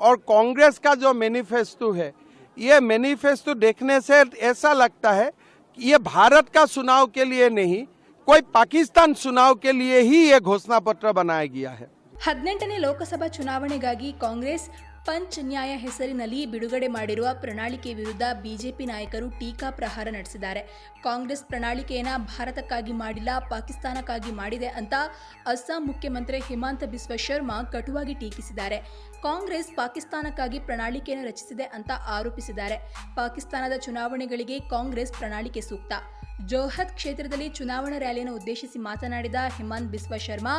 और कांग्रेस का जो मैनिफेस्टो है, ये मैनिफेस्टो देखने से ऐसा लगता है कि ये भारत का चुनाव के लिए नहीं, कोई पाकिस्तान चुनाव के लिए ही ये घोषणा पत्र बनाया गया है। 18ನೇ ಲೋಕಸಭಾ ಚುನಾವಣೆಗಾಗಿ ಕಾಂಗ್ರೆಸ್ ಪಂಚ್ ನ್ಯಾಯ ಹೆಸರಿನಲ್ಲಿ ಬಿಡುಗಡೆ ಮಾಡಿರುವ ಪ್ರಣಾಳಿಕೆ ವಿರುದ್ಧ ಬಿಜೆಪಿ ನಾಯಕರು ಟೀಕಾ ಪ್ರಹಾರ ನಡೆಸಿದ್ದಾರೆ. ಕಾಂಗ್ರೆಸ್ ಪ್ರಣಾಳಿಕೆಯನ್ನು ಭಾರತಕ್ಕಾಗಿ ಮಾಡಿಲ್ಲ, ಪಾಕಿಸ್ತಾನಕ್ಕಾಗಿ ಮಾಡಿದೆ ಅಂತ ಅಸ್ಸಾಂ ಮುಖ್ಯಮಂತ್ರಿ ಹಿಮಂತ ಬಿಸ್ವಾ ಶರ್ಮಾ ಕಟುವಾಗಿ ಟೀಕಿಸಿದ್ದಾರೆ. ಕಾಂಗ್ರೆಸ್ ಪಾಕಿಸ್ತಾನಕ್ಕಾಗಿ ಪ್ರಣಾಳಿಕೆಯನ್ನು ರಚಿಸಿದೆ ಅಂತ ಆರೋಪಿಸಿದ್ದಾರೆ. ಪಾಕಿಸ್ತಾನದ ಚುನಾವಣೆಗಳಿಗೆ ಕಾಂಗ್ರೆಸ್ ಪ್ರಣಾಳಿಕೆ ಸೂಕ್ತ. ಜೋಹತ್ ಕ್ಷೇತ್ರದಲ್ಲಿ ಚುನಾವಣಾ ರ್ಯಾಲಿಯನ್ನು ಉದ್ದೇಶಿಸಿ ಮಾತನಾಡಿದ ಹಿಮಂತ ಬಿಸ್ವಾ ಶರ್ಮಾ,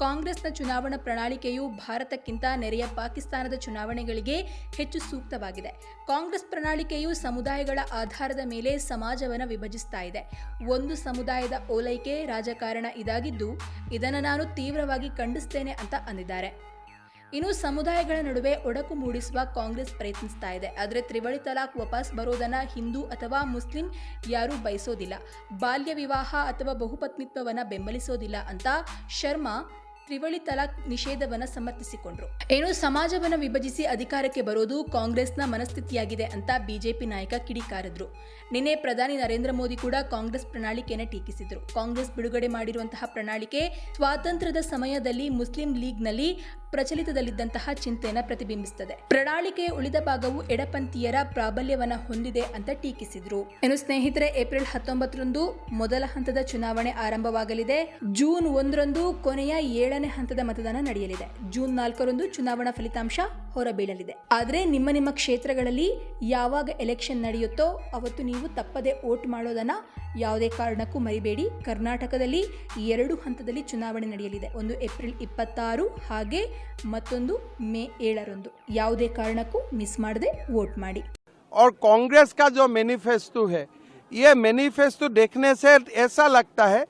ಕಾಂಗ್ರೆಸ್ನ ಚುನಾವಣಾ ಪ್ರಣಾಳಿಕೆಯು ಭಾರತಕ್ಕಿಂತ ನೆರೆಯ ಪಾಕಿಸ್ತಾನದ ಚುನಾವಣೆಗಳಿಗೆ ಹೆಚ್ಚು ಸೂಕ್ತವಾಗಿದೆ. ಕಾಂಗ್ರೆಸ್ ಪ್ರಣಾಳಿಕೆಯು ಸಮುದಾಯಗಳ ಆಧಾರದ ಮೇಲೆ ಸಮಾಜವನ್ನು ವಿಭಜಿಸ್ತಾ ಇದೆ. ಒಂದು ಸಮುದಾಯದ ಓಲೈಕೆ ರಾಜಕಾರಣ ಇದಾಗಿದ್ದು, ಇದನ್ನು ನಾನು ತೀವ್ರವಾಗಿ ಖಂಡಿಸ್ತೇನೆ ಅಂತ ಅಂದಿದ್ದಾರೆ. ಇನ್ನು ಸಮುದಾಯಗಳ ನಡುವೆ ಒಡಕು ಮೂಡಿಸುವ ಕಾಂಗ್ರೆಸ್ ಪ್ರಯತ್ನಿಸ್ತಾ ಇದೆ. ಆದರೆ ತ್ರಿವಳಿ ತಲಾಕ್ ವಾಪಸ್ ಬರೋದನ್ನ ಹಿಂದೂ ಅಥವಾ ಮುಸ್ಲಿಂ ಯಾರೂ ಬಯಸೋದಿಲ್ಲ. ಬಾಲ್ಯ ವಿವಾಹ ಅಥವಾ ಬಹುಪತ್ನಿತ್ವವನ್ನು ಬೆಂಬಲಿಸೋದಿಲ್ಲ ಅಂತ ಶರ್ಮಾ ತ್ರಿವಳಿ ತಲಾಕ್ ನಿಷೇಧವನ್ನು ಸಮರ್ಥಿಸಿಕೊಂಡ್ರು. ಏನು ಸಮಾಜವನ್ನು ವಿಭಜಿಸಿ ಅಧಿಕಾರಕ್ಕೆ ಬರೋದು ಕಾಂಗ್ರೆಸ್ನ ಮನಸ್ಥಿತಿಯಾಗಿದೆ ಅಂತ ಬಿಜೆಪಿ ನಾಯಕ ಕಿಡಿಕಾರಿದ್ರು. ನಿನ್ನೆ ಪ್ರಧಾನಿ ನರೇಂದ್ರ ಮೋದಿ ಕೂಡ ಕಾಂಗ್ರೆಸ್ ಪ್ರಣಾಳಿಕೆಯನ್ನು ಟೀಕಿಸಿದ್ರು. ಕಾಂಗ್ರೆಸ್ ಬಿಡುಗಡೆ ಮಾಡಿರುವಂತಹ ಪ್ರಣಾಳಿಕೆ ಸ್ವಾತಂತ್ರ್ಯದ ಸಮಯದಲ್ಲಿ ಮುಸ್ಲಿಂ ಲೀಗ್ನಲ್ಲಿ ಪ್ರಚಲಿತದಲ್ಲಿದ್ದಂತಹ ಚಿಂತೆಯನ್ನು ಪ್ರತಿಬಿಂಬಿಸುತ್ತದೆ. ಪ್ರಣಾಳಿಕೆಯ ಉಳಿದ ಭಾಗವು ಎಡಪಂಥೀಯರ ಪ್ರಾಬಲ್ಯವನ್ನು ಹೊಂದಿದೆ ಅಂತ ಟೀಕಿಸಿದ್ರು. ಇನ್ನು ಸ್ನೇಹಿತರೆ, ಏಪ್ರಿಲ್ 19ರಂದು ಮೊದಲ ಹಂತದ ಚುನಾವಣೆ ಆರಂಭವಾಗಲಿದೆ. ಜೂನ್ 1ರಂದು ಕೊನೆಯ 7ನೇ ಹಂತದ ಮತದಾನ ನಡೆಯಲಿದೆ. ಜೂನ್ 4ರಂದು ಚುನಾವಣಾ ಫಲಿತಾಂಶ ಹೊರಬೀಳಲಿದೆ. ಆದರೆ ನಿಮ್ಮ ಕ್ಷೇತ್ರಗಳಲ್ಲಿ ಯಾವಾಗ ಎಲೆಕ್ಷನ್ ನಡೆಯುತ್ತೋ ಅವತ್ತು ನೀವು ತಪ್ಪದೆ ವೋಟ್ ಮಾಡೋದನ್ನ ಯಾವುದೇ ಕಾರಣಕ್ಕೂ ಮರಿಬೇಡಿ. ಕರ್ನಾಟಕದಲ್ಲಿ 2 ಹಂತದಲ್ಲಿ ಚುನಾವಣೆ ನಡೆಯಲಿದೆ. ಒಂದು ಏಪ್ರಿಲ್ 26 ಹಾಗೆ ಮತ್ತೊಂದು ಮೇ 7ರಂದು. ಯಾವುದೇ ಕಾರಣಕ್ಕೂ ಮಿಸ್ ಮಾಡದೆ ವೋಟ್ ಮಾಡಿ. और कांग्रेस का जो मैनिफेस्टो है, ये मैनिफेस्टो देखने से ऐसा लगता है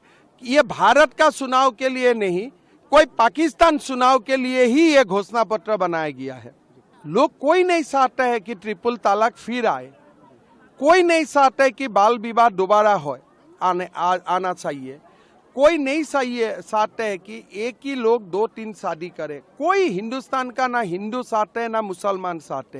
कि ये भारत का चुनाव के लिए नहीं, कोई पाकिस्तान चुनाव के लिए ही ये घोषणा पत्र बनाया गया है। लोग कोई नहीं चाहते है कि ट्रिपल तलाक फिर आए, कोई नहीं चाहते कि बाल विवाह दोबारा हो आना चाहिए, कोई नहीं चाहते है कि एक ही लोग 2-3 शादी करे। कोई हिंदुस्तान का ना हिंदू चाहते हैं ना मुसलमान चाहते हैं।